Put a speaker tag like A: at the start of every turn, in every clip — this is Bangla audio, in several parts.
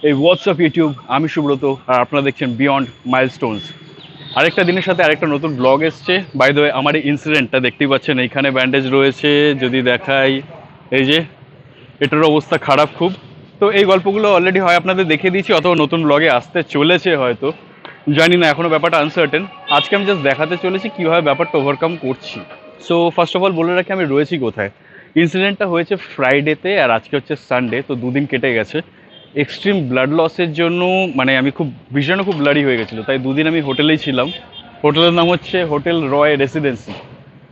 A: এই হোয়াটসঅ্যাপ ইউটিউব, আমি সুব্রত আর আপনারা দেখছেন বিয়ন্ড মাইলস্টোনস। আরেকটা দিনের সাথে আরেকটা নতুন ব্লগ এসছে। বাই দ্য ওয়ে, আমার এই ইনসিডেন্টটা দেখতেই পাচ্ছেন, এইখানে ব্যান্ডেজ রয়েছে, যদি দেখাই এই যে এটার অবস্থা খারাপ খুব। তো এই গল্পগুলো অলরেডি হয় আপনাদের দেখিয়ে দিয়েছি, অথবা নতুন ব্লগে আসতে চলেছে হয়তো, জানি না, এখনো ব্যাপারটা আনসার্টেন। আজকে আমি জাস্ট দেখাতে চলেছি কীভাবে ব্যাপারটা ওভারকাম করছি। সো ফার্স্ট অফ অল বলে রাখি আমি রয়েছি কোথায়। ইনসিডেন্টটা হয়েছে ফ্রাইডেতে, আর আজকে হচ্ছে সানডে, তো দুদিন কেটে গেছে। এক্সট্রিম ব্লাড লসের জন্য মানে আমি খুব ভীষণ খুব ব্লাডি হয়ে গেছিলো, তাই দুদিন আমি হোটেলেই ছিলাম। হোটেলের নাম হচ্ছে হোটেল রয় রেসিডেন্সি।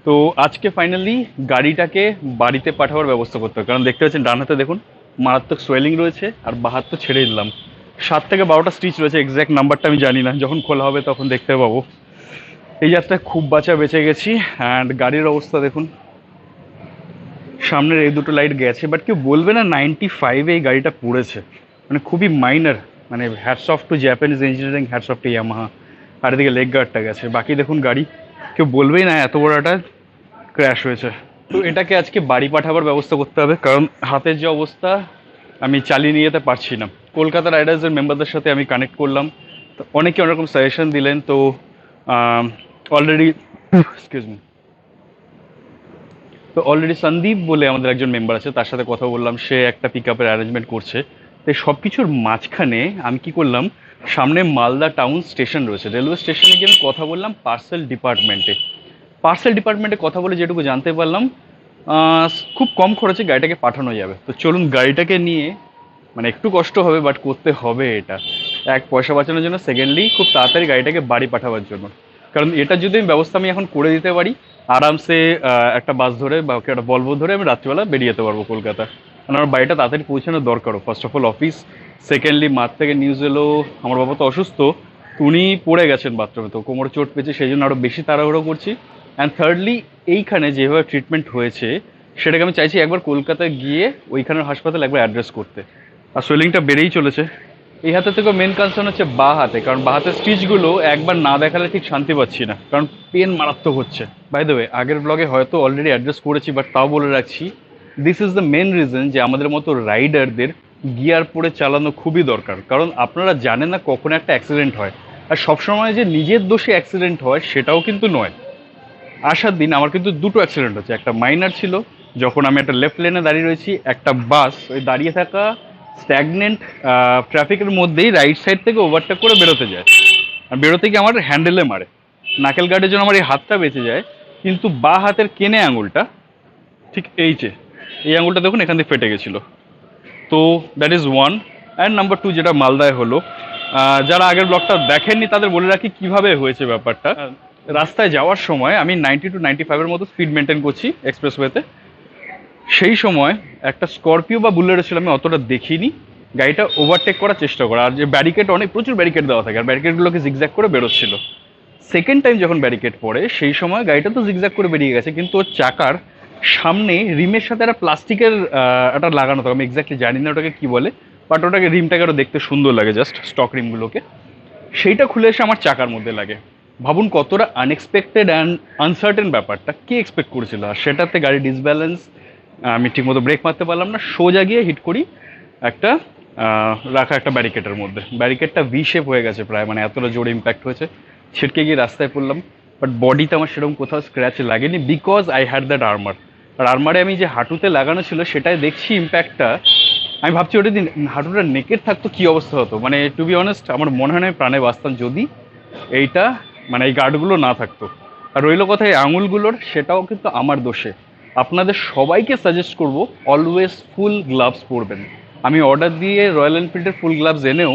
A: তো আজকে ফাইনালি গাড়িটাকে বাড়িতে পাঠাবার ব্যবস্থা করতে হবে, কারণ দেখতে পাচ্ছেন ডান হাতে দেখুন মারাত্মক সোয়েলিং রয়েছে, আর বাঁ হাত তো ছেড়ে দিলাম। 7 থেকে 12টা স্টিচ রয়েছে, এক্স্যাক্ট নাম্বারটা আমি জানি না, যখন খোলা হবে তখন দেখতে পাবো। এই যাত্রায় খুব বাঁচা বেঁচে গেছি। অ্যান্ড গাড়ির অবস্থা দেখুন, সামনের এই দুটো লাইট গেছে, বাট কেউ বলবে না 95-এ এই গাড়িটা পড়েছে, মানে খুবই মাইনার। মানে hats off to Japanese engineering, hats off to Yamaha. আর এদিকে লেগ গার্ডটা গেছে, বাকি দেখুন গাড়ি কেউ বলবেই না এত বড় একটা ক্র্যাশ হয়েছে। তো এটাকে আজকে বাড়ি পাঠাবার ব্যবস্থা করতে হবে, কারণ হাতের যে অবস্থা আমি চালিয়ে নিয়ে যেতে পারছি না। কলকাতা রাইডার্সের মেম্বারদের সাথে আমি কানেক্ট করলাম, তো অনেকে অনেক রকম সাজেশন দিলেন। তো অলরেডি এক্সকিউজ মি, তো অলরেডি সন্দীপ বলে আমাদের একজন মেম্বার আছে, তার সাথে কথা বললাম, সে একটা পিক আপের অ্যারেঞ্জমেন্ট করছে। তো সব কিছুর মাঝখানে আমি কি করলাম, সামনে মালদা টাউন স্টেশন রয়েছে, রেলওয়ে স্টেশনে গিয়ে আমি কথা বললাম পার্সেল ডিপার্টমেন্টে। পার্সেল ডিপার্টমেন্টে কথা বলে যেটুকু জানতে পারলাম, খুব কম খরচে গাড়িটাকে পাঠানো যাবে। তো চলুন গাড়িটাকে নিয়ে, মানে একটু কষ্ট হবে বাট করতে হবে এটা, এক পয়সা বাঁচানোর জন্য, সেকেন্ডলি খুব তাড়াতাড়ি গাড়িটাকে বাড়ি পাঠাবার জন্য। কারণ এটা যদি আমি ব্যবস্থা আমি এখন করে দিতে পারি, আরামসে একটা বাস ধরে বা একটা বলবো ধরে আমি রাত্রিবেলা বেরিয়ে যেতে পারবো কলকাতা। কারণ আমার বাড়িটা তাড়াতাড়ি পৌঁছানোর দরকারও, first of all office, secondly মাঠ থেকে নিউজ এলো আমার বাবা তো অসুস্থ, তো উনি পড়ে গেছেন বাথরুমে, তো কোমরে চোট পেয়েছে, সেই জন্য আরও বেশি তাড়াহুড়ো করছি। অ্যান্ড থার্ডলি, এইখানে যেভাবে ট্রিটমেন্ট হয়েছে সেটাকে আমি চাইছি একবার কলকাতায় গিয়ে ওইখানের হাসপাতাল একবার অ্যাড্রেস করতে। আর সোয়েলিংটা বেড়েই চলেছে। এই হাতে থেকেও মেন কনসার্ন হচ্ছে বাঁ হাতে, কারণ বাঁ হাতের স্টিচগুলো একবার না দেখালে ঠিক শান্তি পাচ্ছি না, কারণ পেন মারাত্মক হচ্ছে। বাই দ্য ওয়ে, আগের ব্লগে হয়তো অলরেডি অ্যাড্রেস করেছি, বাট তাও বলে রাখছি, this is the main reason যে আমাদের মতো রাইডারদের গিয়ার পরে চালানো খুবই দরকার। কারণ আপনারা জানেন না কখন একটা অ্যাক্সিডেন্ট হয়, আর সবসময় যে নিজের দোষে অ্যাক্সিডেন্ট হয় সেটাও কিন্তু নয়। আসার দিন আমার কিন্তু দুটো অ্যাক্সিডেন্ট হচ্ছে, একটা মাইনার ছিল যখন আমি একটা লেফট লেনে দাঁড়িয়ে রয়েছি, একটা বাস ওই দাঁড়িয়ে থাকা স্ট্যাগনেন্ট ট্রাফিকের মধ্যেই রাইট সাইড থেকে ওভারটেক করে বেরোতে যায়, আর বেরোতে গিয়ে আমার হ্যান্ডেলে মারে। নাকেল গার্ডের জন্য আমার এই হাতটা বেঁচে যায়, কিন্তু বাঁ হাতের কেনে আঙুলটা, ঠিক এই যে এই আঙুলটা দেখুন এখান থেকে ফেটে গেছিলো। তো that is one. And number two, যেটা মালদায় হলো, যারা আগের ব্লগটা দেখেননি তাদের বলে রাখি কিভাবে হয়েছে ব্যাপারটা। রাস্তায় যাওয়ার সময় আমি 90 to 95-এর মতো স্পিড মেনটেন করছি এক্সপ্রেসওয়েতে। সেই সময় একটা স্করপিও বা বুলেরো ছিল, আমি অতটা দেখিনি, গাড়িটা ওভারটেক করার চেষ্টা করা, আর যে ব্যারিকেড, অনেক প্রচুর ব্যারিকেড দেওয়া থাকে, আর ব্যারিকেডগুলোকে জিগজ্যাগ করে বেরোচ্ছিল। সেকেন্ড টাইম যখন ব্যারিকেড পড়ে সেই সময় গাড়িটা তো জিগজ্যাগ করে বেরিয়ে গেছে, কিন্তু ওর চাকার সামনে রিমের সাথে একটা প্লাস্টিকের একটা লাগানো থাকে, আমি এক্স্যাক্টলি জানি না ওটাকে কি বলে, বাট ওটাকে রিমটাকে আরও দেখতে সুন্দর লাগে, জাস্ট স্টক রিমগুলোকে, সেইটা খুলে এসে আমার চাকার মধ্যে লাগে। ভাবুন কতটা আনএক্সপেক্টেড অ্যান্ড আনসার্টেন ব্যাপারটা, কে এক্সপেক্ট করেছিল। আর সেটাতে গাড়ি ডিসব্যালেন্স, আমি ঠিকমতো ব্রেক মারতে পারলাম না, সোজা গিয়ে হিট করি একটা রাখা একটা ব্যারিকেডের মধ্যে। ব্যারিকেডটা ভি শেপ হয়ে গেছে প্রায়, মানে এতটা জোরে ইম্প্যাক্ট হয়েছে। ছিটকে গিয়ে রাস্তায় পড়লাম, বাট বডিতে আমার সেরকম কোথাও স্ক্র্যাচ লাগেনি, because I had that armour. আর আর্মারে আমি যে হাঁটুতে লাগানো ছিল সেটাই দেখছি ইম্প্যাক্টটা, আমি ভাবছি ওটা দিন হাঁটুটা নেকের থাকতো কী অবস্থা হতো। মানে টু বি অনেস্ট, আমার মনে হয় না আমি প্রাণে বাঁচতাম যদি এইটা, মানে এই গার্ডগুলো না থাকতো। আর রইল কথা এই আঙুলগুলোর, সেটাও কিন্তু আমার দোষে। আপনাদের সবাইকে সাজেস্ট করব অলওয়েজ ফুল গ্লাভস পরবেন। আমি অর্ডার দিয়ে রয়্যাল এনফিল্ডের ফুল গ্লাভস এনেও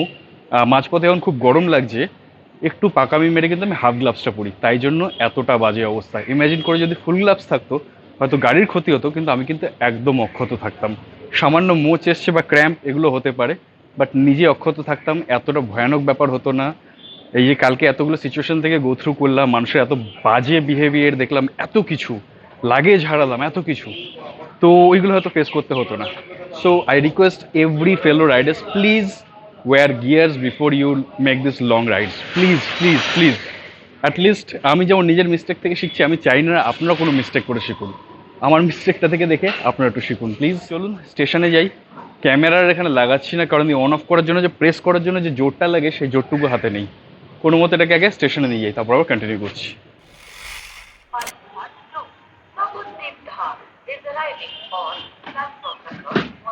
A: মাঝপথে এখন খুব গরম লাগছে, একটু পাকামি মেরে কিন্তু আমি হাফ গ্লাভসটা পরি, তাই জন্য এতটা বাজে অবস্থা। ইমাজিন করে যদি ফুল গ্লাভস থাকতো হয়তো গাড়ির ক্ষতি হতো, কিন্তু আমি কিন্তু একদম অক্ষত থাকতাম। সামান্য মোচ এসছে বা ক্র্যাম্প এগুলো হতে পারে, বাট নিজে অক্ষত থাকতাম, এতটা ভয়ানক ব্যাপার হতো না। এই যে কালকে এতগুলো সিচুয়েশন থেকে গো থ্রু করলাম, মানুষের এত বাজে বিহেভিয়ার দেখলাম, এত কিছু লাগেজ হারালাম, এত কিছু, তো ওইগুলো হয়তো ফেস করতে হতো না। So I request every fellow riders, please wear gears before you make this long rides, please please please. At least আমি যেমন নিজের মিস্টেক থেকে শিখছি, আমি চাই না আপনারা কোনো মিস্টেক করে শিখুন, আমার মিস্টেকটা থেকে দেখে আপনারা একটু শিখুন প্লিজ। চলুন স্টেশনে যাই, ক্যামেরার এখানে লাগাচ্ছি না, কারণ অন অফ করার জন্য যে প্রেস করার জন্য যে জোরটা লাগে সেই জোরটুকু হাতে নেই। কোনো মতে এটাকে আগে স্টেশনে নিয়ে যাই, তারপর আবার কন্টিনিউ করছি।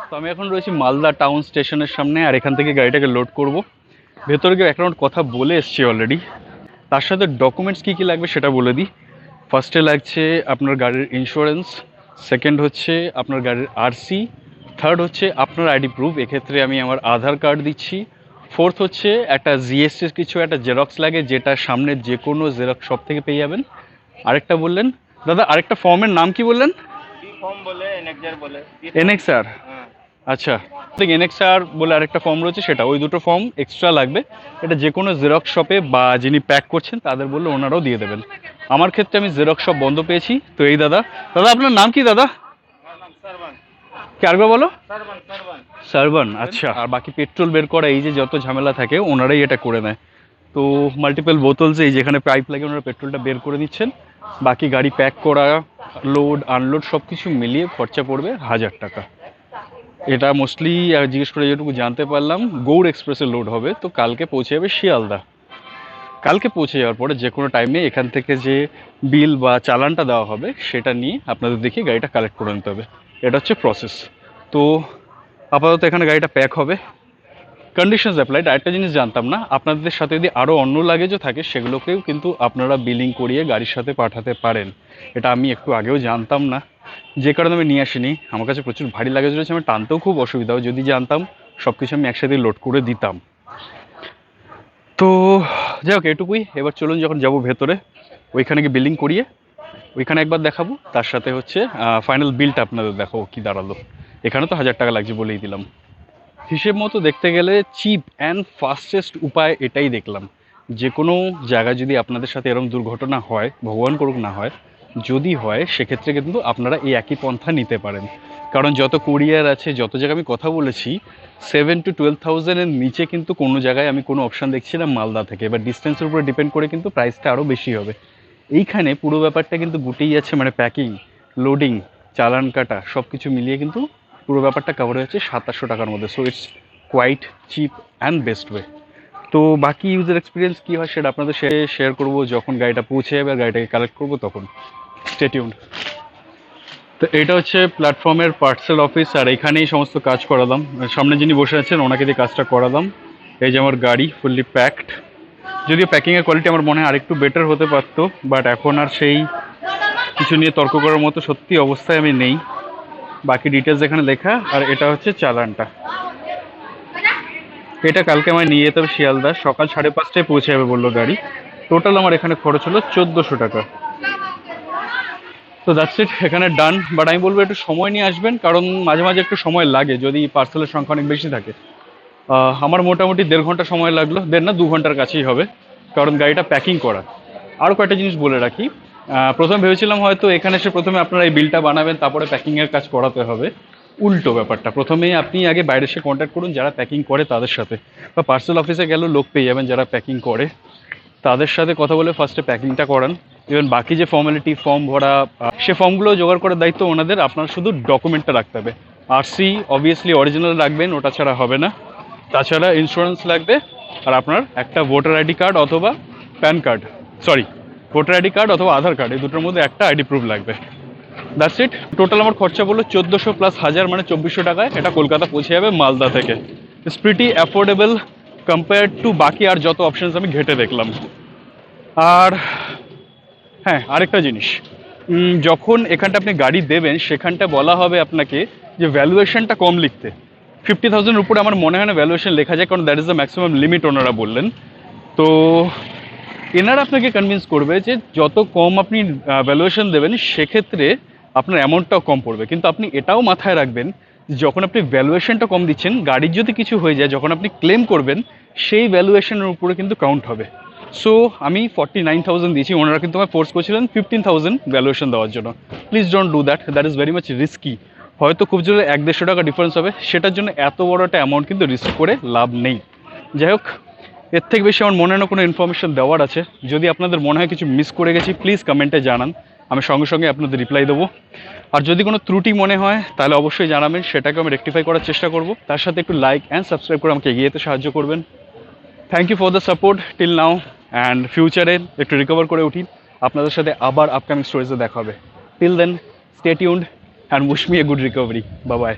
A: তো আমি এখন রয়েছি মালদা টাউন স্টেশনের সামনে, আর এখান থেকে গাড়িটাকে লোড করব। ভেতরে গিয়ে এক রাউন্ড কথা বলে এসছি অলরেডি। তার সাথে ডকুমেন্টস কী কী লাগবে সেটা বলে দিই। ফার্স্টে লাগছে আপনার গাড়ির ইন্স্যুরেন্স, সেকেন্ড হচ্ছে আপনার গাড়ির আরসি, থার্ড হচ্ছে আপনার আইডি প্রুফ, এক্ষেত্রে আমি আমার আধার কার্ড দিচ্ছি। ফোর্থ হচ্ছে একটা জিএসটির কিছু একটা জেরক্স লাগে, যেটা সামনের যে কোনো জেরক্স শপ থেকে পেয়ে যাবেন। আরেকটা বললেন দাদা, আরেকটা ফর্মের নাম কি বললেন? এনএক্সআর। আচ্ছা, এনএক্সআর বলে আরেকটা ফর্ম রয়েছে, সেটা ওই দুটো ফর্ম এক্সট্রা লাগবে। এটা যে কোনো জেরক্স শপে বা যিনি প্যাক করছেন তাদের বললে ওনারাও দিয়ে দেবেন। আমার ক্ষেত্রে আমি জেরক্স শপ বন্ধ পেয়েছি, তো এই দাদা। দাদা আপনার নাম কি দাদা? কি আরেকবার বলো? সার্বান। আচ্ছা, আর বাকি পেট্রোল বের করা এই যে যত ঝামেলা থাকে ওনারাই এটা করে নেয়। তো মাল্টিপল বোতলস এই যেখানে পাইপ লাগে ওনারা পেট্রোলটা বের করে দিচ্ছেন। বাকি গাড়ি প্যাক করা, লোড আনলোড সব কিছু মিলিয়ে খরচা পড়বে 1000 টাকা। এটা মোস্টলি জিজ্ঞেস করে যেটুকু জানতে পারলাম গৌড় এক্সপ্রেসে লোড হবে, তো কালকে পৌঁছে যাবে শিয়ালদা। কালকে পৌঁছে যাওয়ার পরে যে কোনো টাইমে এখান থেকে যে বিল বা চালানটা দেওয়া হবে সেটা নিয়ে আপনাদের দেখিয়ে গাড়িটা কালেক্ট করে নিতে হবে। এটা হচ্ছে প্রসেস। তো আপাতত এখানে গাড়িটা প্যাক হবে, কন্ডিশনস অ্যাপ্লাইড। আরেকটা জিনিস জানতাম না, আপনাদের সাথে যদি আরও অন্য লাগেজও থাকে সেগুলোকেও কিন্তু আপনারা বিলিং করিয়ে গাড়ির সাথে পাঠাতে পারেন। এটা আমি একটু আগেও জানতাম না, যে কারণে আমি নিয়ে আসিনি। আমার কাছে প্রচুর ভারী লাগেজ রয়েছে, আমার টানতেও খুব অসুবিধা হয়। যদি জানতাম সব কিছু আমি একসাথে লোড করে দিতাম। তো যাই হোক, এটুকুই। এবার চলুন যখন যাব ভেতরে, ওইখানে গিয়ে বিলিং করিয়ে ওইখানে একবার দেখাবো, তার সাথে হচ্ছে ফাইনাল বিলটা আপনাদের দেখাবো কী দাঁড়ালো। এখানে তো 1000 টাকা লাগছে বলেই দিলাম। হিসেব মতো দেখতে গেলে চিপ অ্যান্ড ফাস্টেস্ট উপায় এটাই দেখলাম। যে কোনো জায়গায় যদি আপনাদের সাথে এরকম দুর্ঘটনা হয়, ভগবান করুক না হয়, যদি হয় সেক্ষেত্রে কিন্তু আপনারা এই একই পন্থা নিতে পারেন। কারণ যত কুরিয়ার আছে, যত জায়গায় আমি কথা বলেছি, 7 to 12,000-এর নিচে কিন্তু কোনো জায়গায় আমি কোনো অপশান দেখছি না মালদা থেকে। এবার ডিস্টেন্সের উপরে ডিপেন্ড করে কিন্তু প্রাইসটা আরও বেশি হবে। এইখানে পুরো ব্যাপারটা কিন্তু গুটেই আছে, মানে প্যাকিং, লোডিং, চালান কাটা সব কিছু মিলিয়ে কিন্তু পুরো ব্যাপারটা কভার হচ্ছে 2700 টাকার মধ্যে। So it's quite cheap and best way. তো বাকি ইউজার এক্সপিরিয়েন্স কী হয় সেটা আপনাদের শেয়ার করবো যখন গাড়িটা পৌঁছে যাবে আর গাড়িটাকে কালেক্ট করবো তখন। Stay tuned. তো এটা হচ্ছে প্ল্যাটফর্মের পার্সেল অফিস, আর এখানেই সমস্ত কাজ করালাম। সামনে যিনি বসে আছেন ওনাকে দিয়ে কাজটা করালাম। এই যে আমার গাড়ি ফুললি প্যাকড। যদিও প্যাকিংয়ের কোয়ালিটি আমার মনে হয় আরেকটু বেটার হতে পারতো, বাট এখন আর সেই কিছু নিয়ে তর্ক করার মতো সত্যি অবস্থায় আমি নেই। বাকি ডিটেলস এখানে লেখা। আর এটা হচ্ছে চালানটা। এটা কালকে আমায় নিয়ে যেতে হবে শিয়ালদা, সকাল 5:30টায় পৌঁছে যাবে বললো গাড়ি। টোটাল আমার এখানে খরচ হলো 1400 টাকা। তো দ্যাটস ইট, এখানে ডান। বাট আমি বলবো একটু সময় নিয়ে আসবেন, কারণ মাঝে মাঝে একটু সময় লাগে যদি পার্সেলের সংখ্যা অনেক বেশি থাকে। আমার মোটামুটি 1.5 ঘন্টা সময় লাগলো, 1.5 না 2 ঘন্টার কাছেই হবে, কারণ গাড়িটা প্যাকিং করা। আরও কয়েকটা জিনিস বলে রাখি। প্রথমে ভেবেছিলাম হয়তো এখানে এসে প্রথমে আপনারা এই বিলটা বানাবেন, তারপরে প্যাকিংয়ের কাজ করাতে হবে। উল্টো ব্যাপারটা, প্রথমেই আপনি আগে বাইরে এসে কন্ট্যাক্ট করুন যারা প্যাকিং করে তাদের সাথে, বা পার্সেল অফিসে গেলেও লোক পেয়ে যাবেন যারা প্যাকিং করে, তাদের সাথে কথা বলে ফার্স্টে প্যাকিংটা করান। ইভেন বাকি যে ফর্মালিটি, ফর্ম ভরা, সে ফর্মগুলো জোগাড় করার দায়িত্ব ওনাদের। আপনার শুধু ডকুমেন্টটা রাখতে হবে। আরসি অবভিয়াসলি অরিজিনাল রাখবেন, ওটা ছাড়া হবে না। তাছাড়া ইন্স্যুরেন্স লাগবে, আর আপনার একটা ভোটার আইডি কার্ড অথবা pan card, sorry voter ID card অথবা আধার কার্ড, এই দুটোর মধ্যে একটা আইডি প্রুফ লাগবে। That's it. টোটাল আমার খরচা বললো 1400 প্লাস 1000, মানে 2400 টাকায় এটা কলকাতা পৌঁছে যাবে মালদা থেকে। It's pretty affordable compare to বাকি আর যত অপশানস আমি ঘেটে দেখলাম। আর হ্যাঁ, আরেকটা জিনিস, যখন এখানটা আপনি গাড়ি দেবেন সেখানটা বলা হবে আপনাকে যে ভ্যালুয়েশনটা কম লিখতে। 50,000-এর উপরে আমার মনে হয় না ভ্যালুয়েশন লেখা যায়, কারণ that is the maximum limit ওনারা বললেন। তো এনারা আপনাকে কনভিন্স করবে যে যত কম আপনি ভ্যালুয়েশন দেবেন সেক্ষেত্রে আপনার অ্যামাউন্টটাও কম পড়বে। কিন্তু আপনি এটাও মাথায় রাখবেন, যখন আপনি ভ্যালুয়েশনটা কম দিচ্ছেন, গাড়ির যদি কিছু হয়ে যায় যখন আপনি ক্লেম করবেন সেই ভ্যালুয়েশনের উপরে কিন্তু কাউন্ট হবে। সো আমি 49,000 দিয়েছি, ওনারা কিন্তু আমায় ফোর্স করছিলেন 15,000 ভ্যালুয়েশন দেওয়ার জন্য। Please don't do that, that is very much risky. হয়তো খুব জোরে 100-150 টাকা ডিফারেন্স হবে, সেটার জন্য এত বড় একটা অ্যামাউন্ট কিন্তু রিস্ক করে লাভ নেই। যাই হোক, এর থেকে বেশি আমার মনে হয় না কোনো ইনফরমেশন দেওয়ার আছে। যদি আপনাদের মনে হয় কিছু মিস করে গেছি প্লিজ কমেন্টে জানান। আমি সঙ্গে সঙ্গে আপনাদের রিপ্লাই দেবো। আর যদি কোনো ত্রুটি মনে হয় তাহলে অবশ্যই জানাবেন, সেটাকে আমি রেকটিফাই করার চেষ্টা করব। তার সাথে একটু লাইক অ্যান্ড সাবস্ক্রাইব করে আমাকে এগিয়ে যেতে সাহায্য করবেন। Thank you for the support till now, and ফিউচারে একটু রিকভার করে উঠি, আপনাদের সাথে আবার আপকামিং স্টোরিজে দেখা হবে। Till then, stay tuned and wish me a good recovery. Bye by.